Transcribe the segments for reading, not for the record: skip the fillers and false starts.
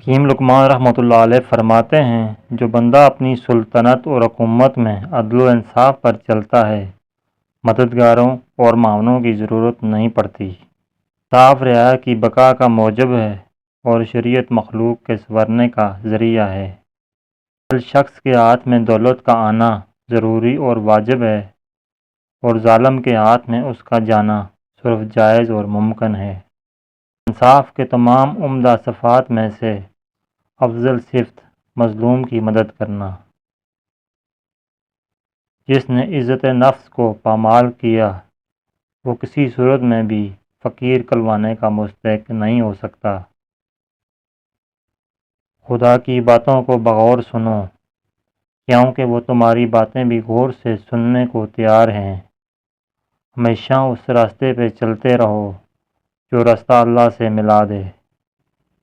حکیم لقمان رحمۃ اللہ علیہ فرماتے ہیں، جو بندہ اپنی سلطنت اور حکومت میں عدل و انصاف پر چلتا ہے، مددگاروں اور معاونوں کی ضرورت نہیں پڑتی۔ صاف رعایا کی بقا کا موجب ہے اور شریعت مخلوق کے سنورنے کا ذریعہ ہے۔ ہر شخص کے ہاتھ میں دولت کا آنا ضروری اور واجب ہے، اور ظالم کے ہاتھ میں اس کا جانا صرف جائز اور ممکن ہے۔ انصاف کے تمام عمدہ صفات میں سے افضل صفت مظلوم کی مدد کرنا۔ جس نے عزت نفس کو پامال کیا، وہ کسی صورت میں بھی فقیر کلوانے کا مستحق نہیں ہو سکتا۔ خدا کی باتوں کو بغور سنو، کیونکہ وہ تمہاری باتیں بھی غور سے سننے کو تیار ہیں۔ ہمیشہ اس راستے پہ چلتے رہو جو راستہ اللہ سے ملا دے۔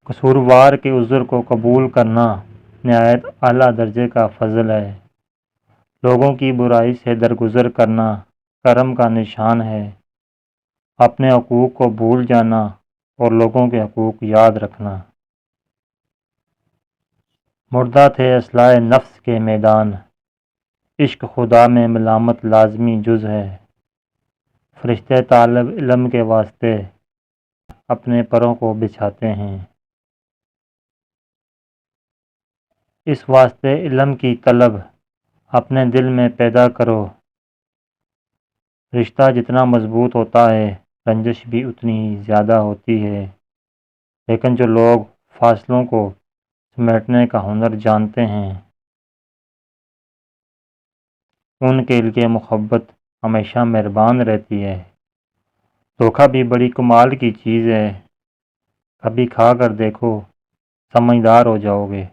قصوروار کے عذر کو قبول کرنا نہایت اعلیٰ درجے کا فضل ہے۔ لوگوں کی برائی سے درگزر کرنا کرم کا نشان ہے۔ اپنے حقوق کو بھول جانا اور لوگوں کے حقوق یاد رکھنا۔ مردہ تھے اصلاح نفس کے میدان، عشق خدا میں ملامت لازمی جز ہے۔ فرشتے طالب علم کے واسطے اپنے پروں کو بچھاتے ہیں۔ اس واسطے علم کی طلب اپنے دل میں پیدا کرو۔ رشتہ جتنا مضبوط ہوتا ہے، رنجش بھی اتنی ہی زیادہ ہوتی ہے، لیکن جو لوگ فاصلوں کو سمیٹنے کا ہنر جانتے ہیں، ان کے لیے محبت ہمیشہ مہربان رہتی ہے۔ دھوکہ بھی بڑی کمال کی چیز ہے، کبھی کھا کر دیکھو، سمجھدار ہو جاؤ گے۔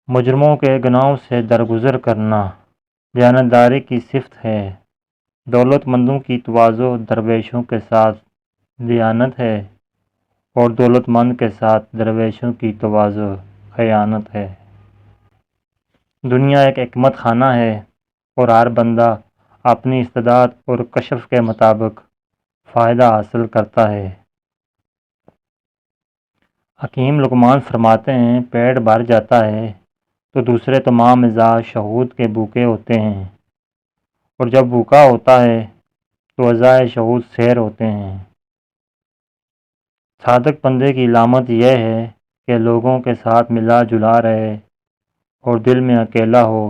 مجرموں کے گناہوں سے درگزر کرنا دیانتداری کی صفت ہے۔ دولت مندوں کی تواضع درویشوں کے ساتھ دیانت ہے، اور دولت مند کے ساتھ درویشوں کی تواضع خیانت ہے۔ دنیا ایک حکمت خانہ ہے، اور ہر بندہ اپنی استعداد اور کشف کے مطابق فائدہ حاصل کرتا ہے۔ حکیم لقمان فرماتے ہیں، پیٹ بھر جاتا ہے تو دوسرے تمام اعضاء شہود کے بھوکے ہوتے ہیں، اور جب بھوکا ہوتا ہے تو اعضاء شہود سیر ہوتے ہیں۔ صادق بندے کی علامت یہ ہے کہ لوگوں کے ساتھ ملا جلا رہے اور دل میں اکیلا ہو،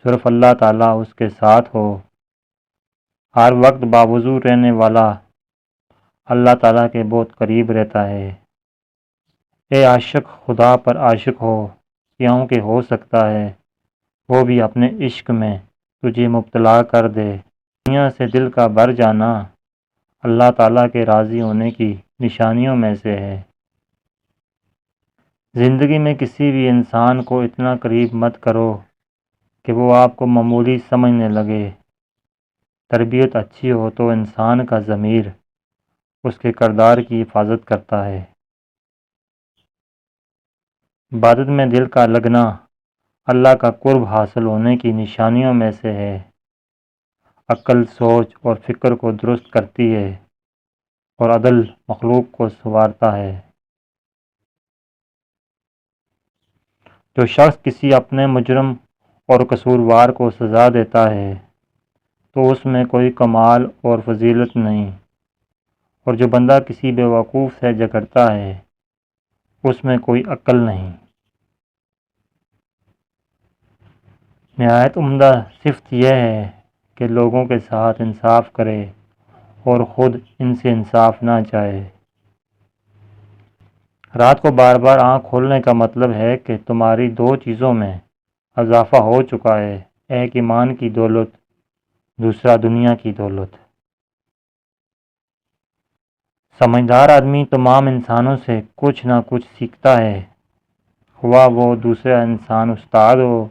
صرف اللہ تعالیٰ اس کے ساتھ ہو۔ ہر وقت باوضو رہنے والا اللہ تعالیٰ کے بہت قریب رہتا ہے۔ اے عاشق خدا پر عاشق ہو، کیونکہ ہو سکتا ہے وہ بھی اپنے عشق میں تجھے مبتلا کر دے۔ دنیا سے دل کا بھر جانا اللہ تعالیٰ کے راضی ہونے کی نشانیوں میں سے ہے۔ زندگی میں کسی بھی انسان کو اتنا قریب مت کرو کہ وہ آپ کو معمولی سمجھنے لگے۔ تربیت اچھی ہو تو انسان کا ضمیر اس کے کردار کی حفاظت کرتا ہے۔ عبادت میں دل کا لگنا اللہ کا قرب حاصل ہونے کی نشانیوں میں سے ہے۔ عقل سوچ اور فکر کو درست کرتی ہے، اور عدل مخلوق کو سنوارتا ہے۔ جو شخص کسی اپنے مجرم اور قصوروار کو سزا دیتا ہے تو اس میں کوئی کمال اور فضیلت نہیں، اور جو بندہ کسی بیوقوف سے جھگڑتا ہے اس میں کوئی عقل نہیں۔ نہایت عمدہ صفت یہ ہے کہ لوگوں کے ساتھ انصاف کرے اور خود ان سے انصاف نہ چاہے۔ رات کو بار بار آنکھ کھولنے کا مطلب ہے کہ تمہاری دو چیزوں میں اضافہ ہو چکا ہے، ایک ایمان کی دولت، دوسرا دنیا کی دولت۔ سمجھدار آدمی تمام انسانوں سے کچھ نہ کچھ سیکھتا ہے، خواہ وہ دوسرا انسان استاد ہو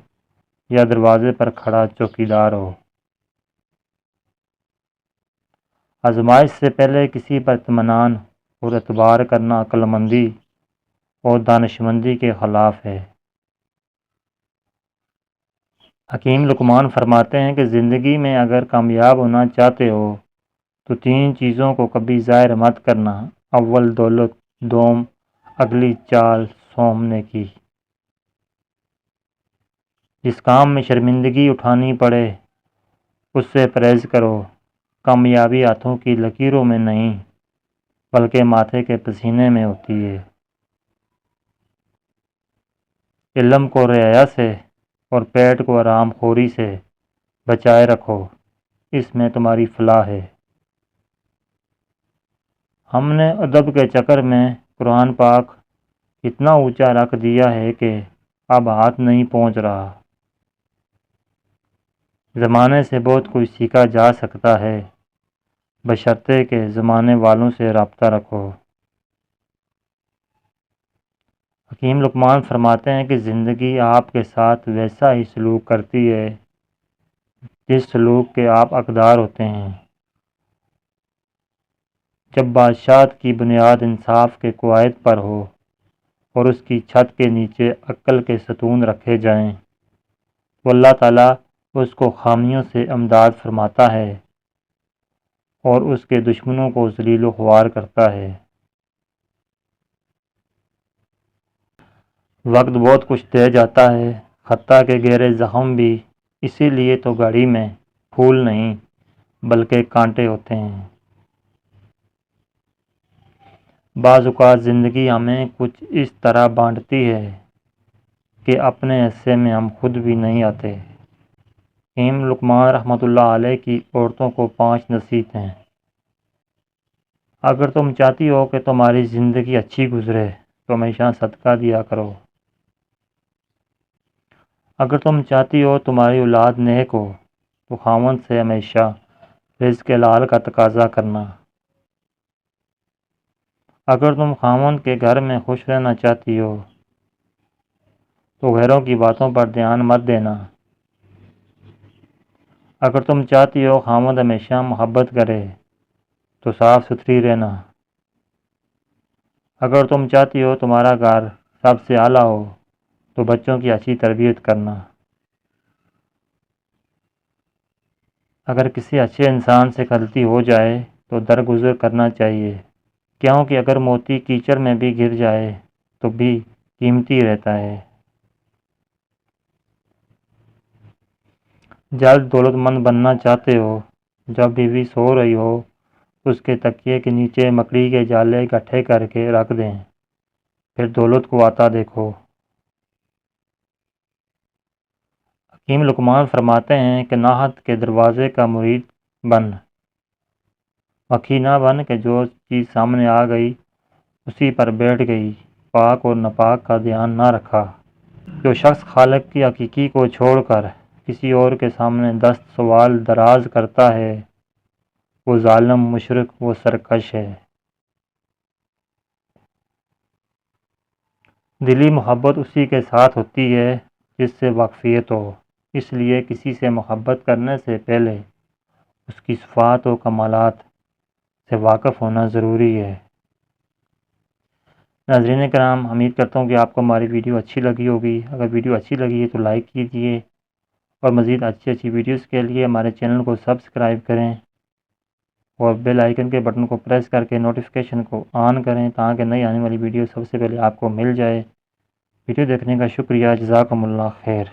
یا دروازے پر کھڑا چوکیدار ہو۔ آزمائش سے پہلے کسی پر اطمینان اور اعتبار کرنا عقل مندی اور دانشمندی کے خلاف ہے۔ حکیم لقمان فرماتے ہیں کہ زندگی میں اگر کامیاب ہونا چاہتے ہو تو تین چیزوں کو کبھی ظاہر مت کرنا، اول دولت، دوم اگلی چال سومنے کی۔ جس کام میں شرمندگی اٹھانی پڑے اس سے پرہیز کرو، کامیابی ہاتھوں کی لکیروں میں نہیں بلکہ ماتھے کے پسینے میں ہوتی ہے۔ علم کو رعایا سے اور پیٹ کو آرام خوری سے بچائے رکھو، اس میں تمہاری فلاح ہے۔ ہم نے ادب کے چکر میں قرآن پاک اتنا اونچا رکھ دیا ہے کہ اب ہاتھ نہیں پہنچ رہا۔ زمانے سے بہت کچھ سیکھا جا سکتا ہے، بشرطے کہ زمانے والوں سے رابطہ رکھو۔ حکیم لقمان فرماتے ہیں کہ زندگی آپ کے ساتھ ویسا ہی سلوک کرتی ہے جس سلوک کے آپ حقدار ہوتے ہیں۔ جب بادشاہت کی بنیاد انصاف کے قواعد پر ہو اور اس کی چھت کے نیچے عقل کے ستون رکھے جائیں تو اللہ تعالیٰ اس کو خامیوں سے امداد فرماتا ہے اور اس کے دشمنوں کو ذلیل و خوار کرتا ہے۔ وقت بہت کچھ دے جاتا ہے، حتیٰ کہ گہرے زخم بھی، اسی لیے تو گھڑی میں پھول نہیں بلکہ کانٹے ہوتے ہیں۔ بعض اوقات زندگی ہمیں کچھ اس طرح بانٹتی ہے کہ اپنے حصے میں ہم خود بھی نہیں آتے۔ حکیم لقمان رحمۃ اللہ علیہ کی عورتوں کو 5 نصیحتیں۔ اگر تم چاہتی ہو کہ تمہاری زندگی اچھی گزرے تو ہمیشہ صدقہ دیا کرو۔ اگر تم چاہتی ہو تمہاری اولاد نیک ہو تو خاوند سے ہمیشہ رزق حلال کا تقاضا کرنا۔ اگر تم خاوند کے گھر میں خوش رہنا چاہتی ہو تو غیروں کی باتوں پر دھیان مت دینا۔ اگر تم چاہتی ہو خاوند ہمیشہ محبت کرے تو صاف ستھری رہنا۔ اگر تم چاہتی ہو تمہارا گھر سب سے اعلیٰ ہو تو بچوں کی اچھی تربیت کرنا۔ اگر کسی اچھے انسان سے غلطی ہو جائے تو درگزر کرنا چاہیے، کیونکہ اگر موتی کیچڑ میں بھی گر جائے تو بھی قیمتی رہتا ہے۔ جلد دولت مند بننا چاہتے ہو، جب بیوی سو رہی ہو اس کے تکیے کے نیچے مکڑی کے جالے اکٹھے کر کے رکھ دیں، پھر دولت کو آتا دیکھو۔ حکیم لقمان فرماتے ہیں کہ ناحت کے دروازے کا مرید بن، مکھی نہ بن کہ جو چیز سامنے آ گئی اسی پر بیٹھ گئی، پاک اور ناپاک کا دھیان نہ رکھا۔ جو شخص خالق کی حقیقی کو چھوڑ کر کسی اور کے سامنے دست سوال دراز کرتا ہے وہ ظالم، مشرک و سرکش ہے۔ دلی محبت اسی کے ساتھ ہوتی ہے جس سے واقفیت ہو، اس لیے کسی سے محبت کرنے سے پہلے اس کی صفات و کمالات سے واقف ہونا ضروری ہے۔ ناظرین کرام، امید کرتا ہوں کہ آپ کو ہماری ویڈیو اچھی لگی ہوگی۔ اگر ویڈیو اچھی لگی ہے تو لائک کیجیے اور مزید اچھی ویڈیوز کے لیے ہمارے چینل کو سبسکرائب کریں اور بیل آئیکن کے بٹن کو پریس کر کے نوٹیفیکیشن کو آن کریں تاکہ نئی آنے والی ویڈیو سب سے پہلے آپ کو مل جائے۔ ویڈیو دیکھنے کا شکریہ، جزاکم اللہ خیر۔